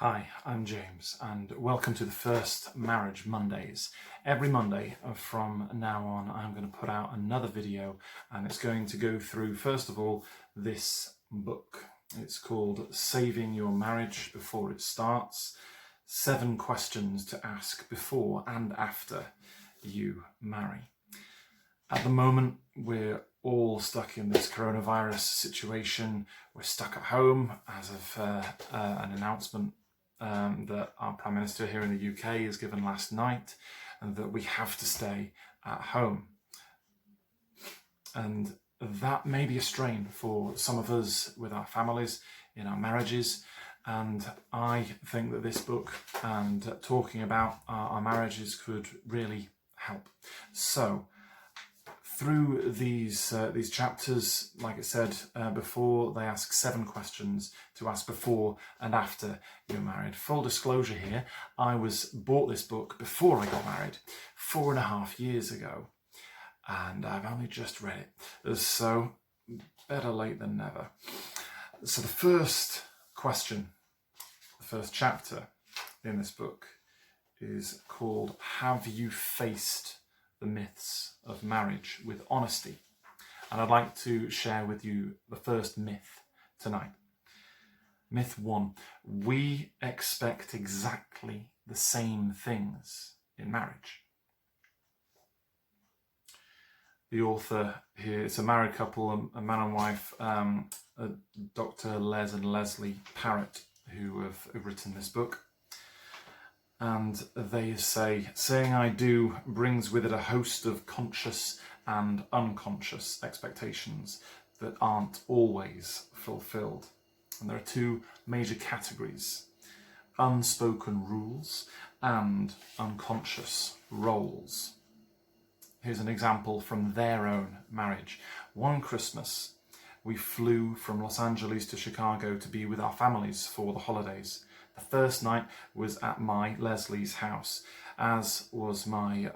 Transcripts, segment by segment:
Hi, I'm James, and welcome to the first Marriage Mondays. Every Monday from now on, I'm going to put out another video, and it's going to go through, first of all, this book. It's called Saving Your Marriage Before It Starts: 7 Questions to Ask Before and After You Marry. At the moment, we're all stuck in this coronavirus situation. We're stuck at home as of an announcement that our Prime Minister here in the UK has given last night, and that we have to stay at home. And that may be a strain for some of us with our families, in our marriages. And I think that this book and talking about our marriages could really help. So, through these chapters, like I said before, they ask 7 questions to ask before and after you're married. Full disclosure here, I bought this book before I got married, 4.5 years ago, and I've only just read it. So, better late than never. So the first question, the first chapter in this book is called Have You Faced the Myths of Marriage with Honesty? And I'd like to share with you the first myth tonight. Myth 1. We expect exactly the same things in marriage. The author here, it's a married couple, a man and wife, Dr. Les and Leslie Parrott, who have written this book. And they say, saying I do brings with it a host of conscious and unconscious expectations that aren't always fulfilled. And there are 2 major categories: unspoken rules and unconscious roles. Here's an example from their own marriage. One Christmas, we flew from Los Angeles to Chicago to be with our families for the holidays. The first night was at Leslie's house, as was my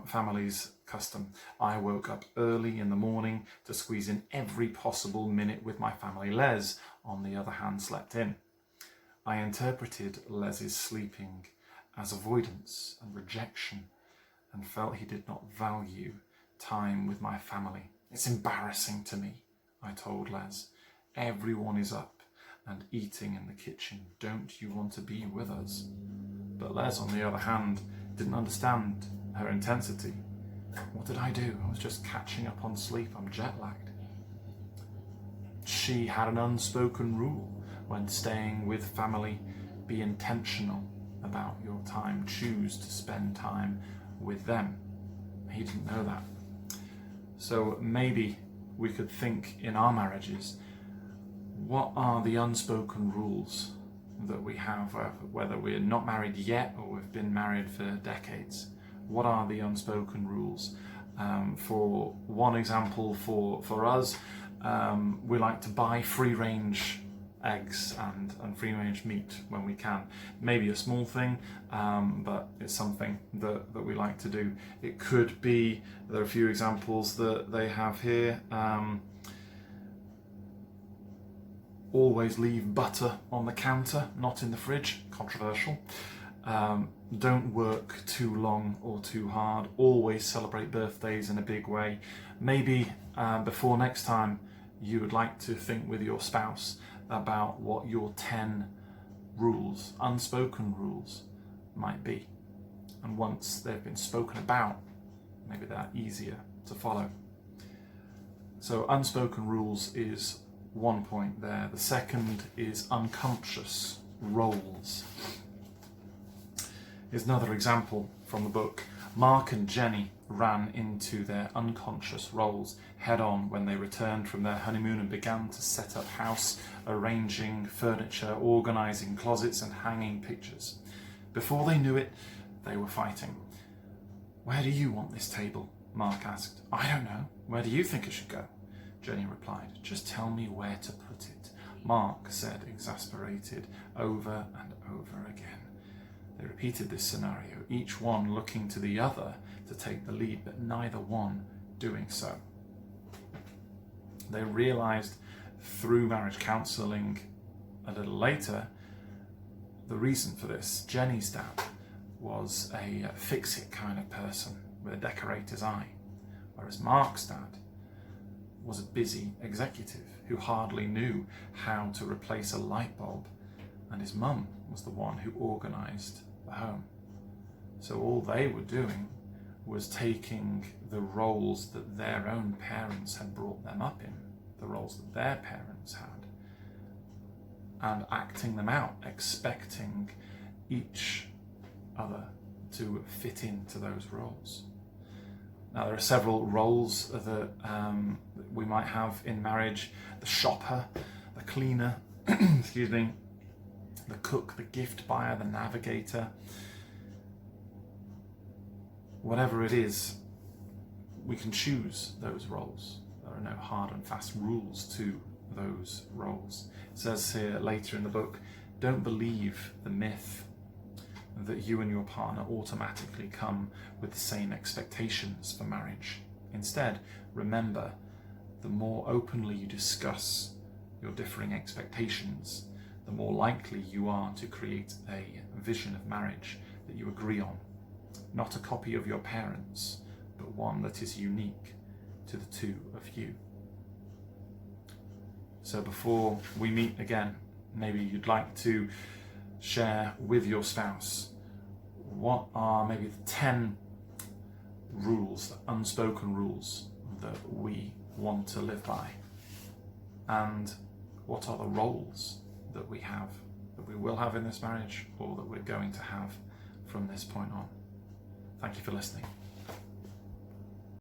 family's custom. I woke up early in the morning to squeeze in every possible minute with my family. Les, on the other hand, slept in. I interpreted Les's sleeping as avoidance and rejection, and felt he did not value time with my family. It's embarrassing to me, I told Les. Everyone is up and eating in the kitchen. Don't you want to be with us? But Les, on the other hand, didn't understand her intensity. What did I do? I was just catching up on sleep. I'm jet lagged. She had an unspoken rule: when staying with family, be intentional about your time. Choose to spend time with them. He didn't know that. So maybe we could think in our marriages, what are the unspoken rules that we have, whether we're not married yet or we've been married for decades? What are the unspoken rules? For one example, for us, we like to buy free-range eggs and free-range meat when we can. Maybe a small thing, but it's something that we like to do. It could be, there are a few examples that they have here. Always leave butter on the counter, not in the fridge. Controversial. Don't work too long or too hard. Always celebrate birthdays in a big way. Maybe before next time, you would like to think with your spouse about what your 10 rules, unspoken rules, might be. And once they've been spoken about, maybe they're easier to follow. So unspoken rules is one point there. The second is unconscious roles. Here's another example from the book. Mark and Jenny ran into their unconscious roles head on when they returned from their honeymoon and began to set up house, arranging furniture, organising closets and hanging pictures. Before they knew it, they were fighting. Where do you want this table? Mark asked. I don't know. Where do you think it should go? Jenny replied. Just tell me where to put it, Mark said, exasperated, over and over again. They repeated this scenario, each one looking to the other to take the lead, but neither one doing so. They realised through marriage counselling a little later the reason for this. Jenny's dad was a fix-it kind of person with a decorator's eye, whereas Mark's dad was a busy executive who hardly knew how to replace a light bulb, and his mum was the one who organised the home. So all they were doing was taking the roles that their own parents had brought them up in, the roles that their parents had, and acting them out, expecting each other to fit into those roles. Now, there are several roles that we might have in marriage: the shopper, the cleaner, excuse me, the cook, the gift buyer, the navigator. Whatever it is, we can choose those roles. There are no hard and fast rules to those roles. It says here later in the book, don't believe the myth that you and your partner automatically come with the same expectations for marriage. Instead, remember, the more openly you discuss your differing expectations, the more likely you are to create a vision of marriage that you agree on. Not a copy of your parents, but one that is unique to the two of you. So before we meet again, maybe you'd like to share with your spouse what are maybe the 10 rules, the unspoken rules that we want to live by, and what are the roles that we have, that we will have in this marriage, or that we're going to have from this point on. Thank you for listening.